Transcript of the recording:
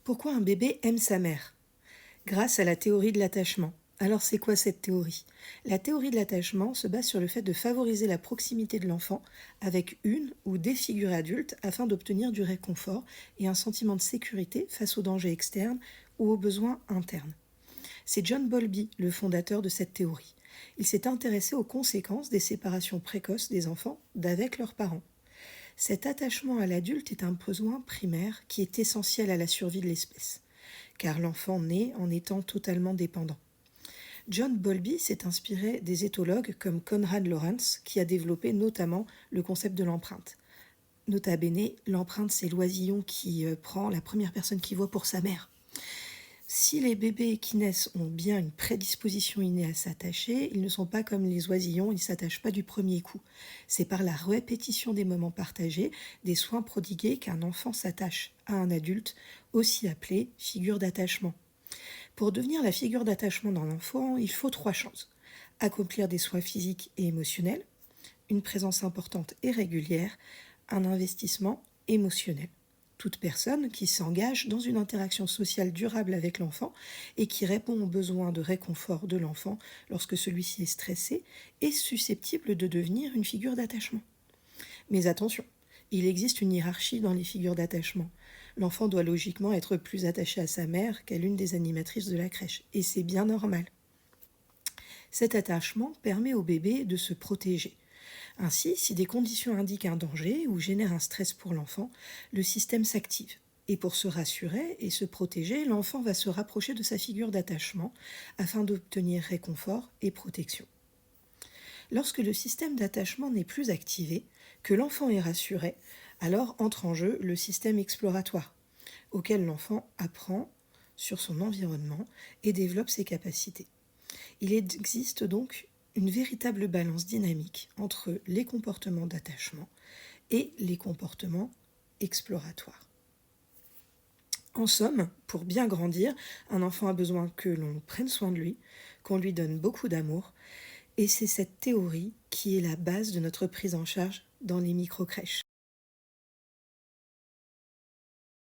Pourquoi un bébé aime sa mère? Grâce à la théorie de l'attachement. Alors c'est quoi cette théorie? La théorie de l'attachement se base sur le fait de favoriser la proximité de l'enfant avec une ou des figures adultes afin d'obtenir du réconfort et un sentiment de sécurité face aux dangers externes ou aux besoins internes. C'est John Bowlby, le fondateur de cette théorie. Il s'est intéressé aux conséquences des séparations précoces des enfants d'avec leurs parents. Cet attachement à l'adulte est un besoin primaire qui est essentiel à la survie de l'espèce, car l'enfant naît en étant totalement dépendant. John Bowlby s'est inspiré des éthologues comme Konrad Lorenz, qui a développé notamment le concept de l'empreinte. Nota bene, l'empreinte, c'est l'oisillon qui prend la première personne qu'il voit pour sa mère. Si les bébés qui naissent ont bien une prédisposition innée à s'attacher, ils ne sont pas comme les oisillons, ils ne s'attachent pas du premier coup. C'est par la répétition des moments partagés, des soins prodigués qu'un enfant s'attache à un adulte, aussi appelé figure d'attachement. Pour devenir la figure d'attachement d'un enfant, il faut 3 choses. Accomplir des soins physiques et émotionnels, une présence importante et régulière, un investissement émotionnel. Toute personne qui s'engage dans une interaction sociale durable avec l'enfant et qui répond aux besoins de réconfort de l'enfant lorsque celui-ci est stressé est susceptible de devenir une figure d'attachement. Mais attention, il existe une hiérarchie dans les figures d'attachement. L'enfant doit logiquement être plus attaché à sa mère qu'à l'une des animatrices de la crèche, et c'est bien normal. Cet attachement permet au bébé de se protéger. Ainsi, si des conditions indiquent un danger ou génèrent un stress pour l'enfant, le système s'active. Et pour se rassurer et se protéger, l'enfant va se rapprocher de sa figure d'attachement afin d'obtenir réconfort et protection. Lorsque le système d'attachement n'est plus activé, que l'enfant est rassuré, alors entre en jeu le système exploratoire, auquel l'enfant apprend sur son environnement et développe ses capacités. Il existe donc une véritable balance dynamique entre les comportements d'attachement et les comportements exploratoires. En somme, pour bien grandir, un enfant a besoin que l'on prenne soin de lui, qu'on lui donne beaucoup d'amour, et c'est cette théorie qui est la base de notre prise en charge dans les micro-crèches.